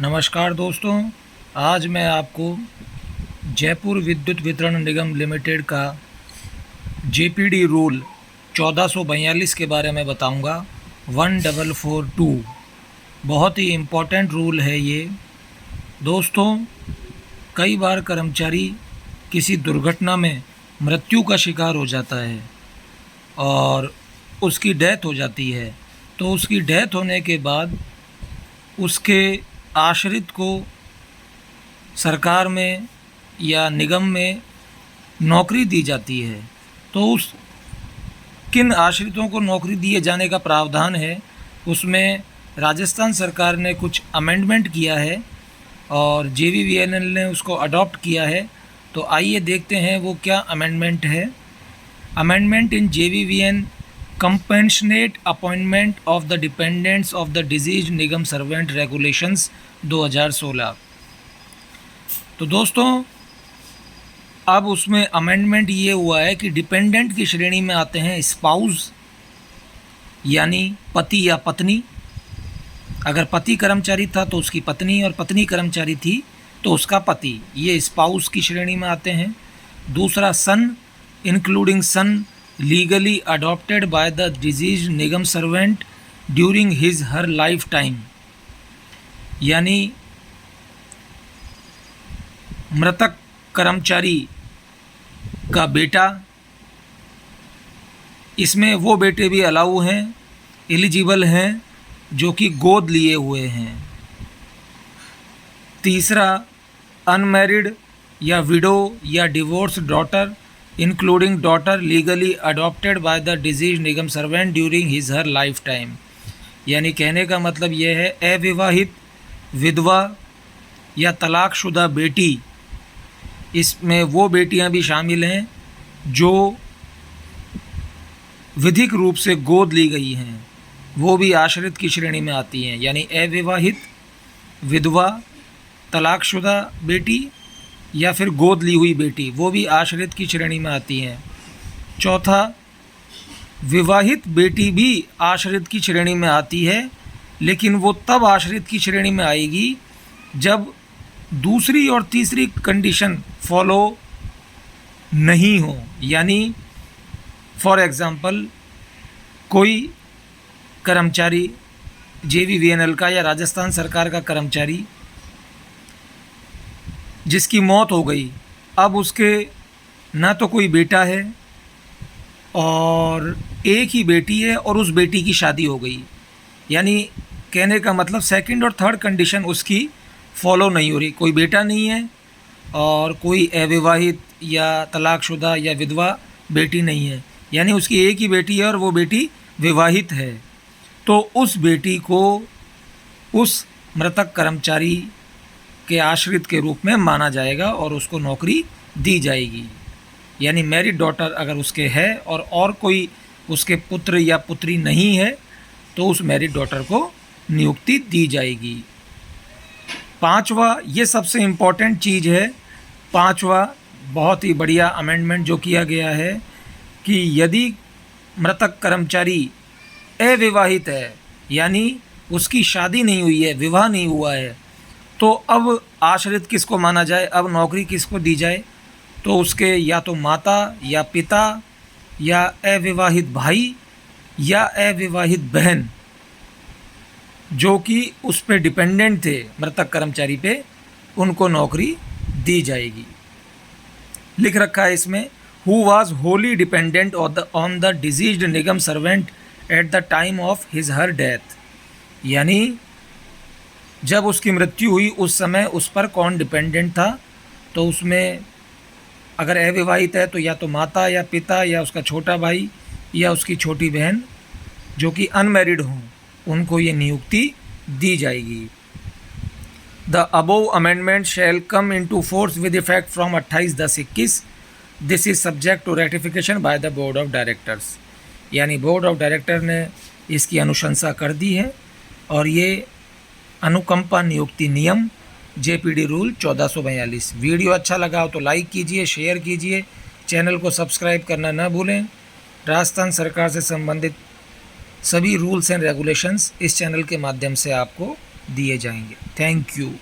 नमस्कार दोस्तों, आज मैं आपको जयपुर विद्युत वितरण निगम लिमिटेड का जेपीडी रूल 1442 के बारे में बताऊंगा। 1442 बहुत ही इम्पोर्टेंट रूल है ये। दोस्तों, कई बार कर्मचारी किसी दुर्घटना में मृत्यु का शिकार हो जाता है और उसकी डेथ हो जाती है। तो उसकी डेथ होने के बाद उसके आश्रित को सरकार में या निगम में नौकरी दी जाती है। तो उस किन आश्रितों को नौकरी दिए जाने का प्रावधान है, उसमें राजस्थान सरकार ने कुछ अमेंडमेंट किया है और जेवीवीएनएल ने उसको अडॉप्ट किया है। तो आइए देखते हैं वो क्या अमेंडमेंट है। Amendment in JVVN compassionate appointment of the dependents of the deceased Nigam servant regulations 2016। तो दोस्तों, अब उसमें अमेंडमेंट ये हुआ है कि डिपेंडेंट की श्रेणी में आते हैं स्पाउस यानी पति या पत्नी। अगर पति कर्मचारी था तो उसकी पत्नी, और पत्नी कर्मचारी थी तो उसका पति, ये स्पाउस की श्रेणी में आते हैं। दूसरा, son including son legally adopted by the deceased Nigam servant during his her life time, यानी मृतक कर्मचारी का बेटा। इसमें वो बेटे भी अलाउ हैं, एलिजिबल हैं, जो कि गोद लिए हुए हैं। तीसरा, अनमैरिड या विडो या divorce daughter including daughter legally adopted by the deceased Nigam servant during his her life time, यानी कहने का मतलब यह है अविवाहित, विधवा या तलाकशुदा बेटी। इसमें वो बेटियां भी शामिल हैं जो विधिक रूप से गोद ली गई हैं, वो भी आश्रित की श्रेणी में आती हैं। यानी अविवाहित, विधवा, तलाकशुदा बेटी या फिर गोद ली हुई बेटी, वो भी आश्रित की श्रेणी में आती हैं। चौथा, विवाहित बेटी भी आश्रित की श्रेणी में आती है, लेकिन वो तब आश्रित की श्रेणी में आएगी जब दूसरी और तीसरी कंडीशन फॉलो नहीं हो। यानी फॉर एग्ज़ाम्पल, कोई कर्मचारी जेवीवीएनएल का या राजस्थान सरकार का कर्मचारी जिसकी मौत हो गई, अब उसके ना तो कोई बेटा है और एक ही बेटी है और उस बेटी की शादी हो गई, यानी कहने का मतलब सेकंड और थर्ड कंडीशन उसकी फॉलो नहीं हो रही। कोई बेटा नहीं है और कोई अविवाहित या तलाकशुदा या विधवा बेटी नहीं है, यानी उसकी एक ही बेटी है और वो बेटी विवाहित है। तो उस बेटी को उस मृतक कर्मचारी के आश्रित के रूप में माना जाएगा और उसको नौकरी दी जाएगी। यानी मैरिड डॉटर अगर उसके है और कोई उसके पुत्र या पुत्री नहीं है तो उस मैरिड डॉटर को नियुक्ति दी जाएगी। पांचवा, ये सबसे इम्पॉर्टेंट चीज़ है, पांचवा बहुत ही बढ़िया अमेंडमेंट जो किया गया है कि यदि मृतक कर्मचारी अविवाहित है, यानी उसकी शादी नहीं हुई है, विवाह नहीं हुआ है, तो अब आश्रित किसको माना जाए, अब नौकरी किसको दी जाए, तो उसके या तो माता या पिता या अविवाहित भाई या अविवाहित बहन जो कि उस पे डिपेंडेंट थे मृतक कर्मचारी पे, उनको नौकरी दी जाएगी। लिख रखा है इसमें, who was Holi dependent on the diseased Nigam servant at the time of his her death, यानी जब उसकी मृत्यु हुई उस समय उस पर कौन डिपेंडेंट था। तो उसमें अगर अविवाहित है तो या तो माता या पिता या उसका छोटा भाई या उसकी छोटी बहन जो कि अनमैरिड हों, उनको ये नियुक्ति दी जाएगी। The above amendment shall come into force with effect from 28/10/21। This is subject to ratification by the board of directors, यानी बोर्ड ऑफ डायरेक्टर ने इसकी अनुशंसा कर दी है और ये अनुकंपा नियुक्ति नियम जेपीडी रूल 1442। वीडियो अच्छा लगा हो तो लाइक कीजिए, शेयर कीजिए, चैनल को सब्सक्राइब करना न भूलें। राजस्थान सरकार से संबंधित सभी रूल्स एंड रेगुलेशंस इस चैनल के माध्यम से आपको दिए जाएंगे। Thank you.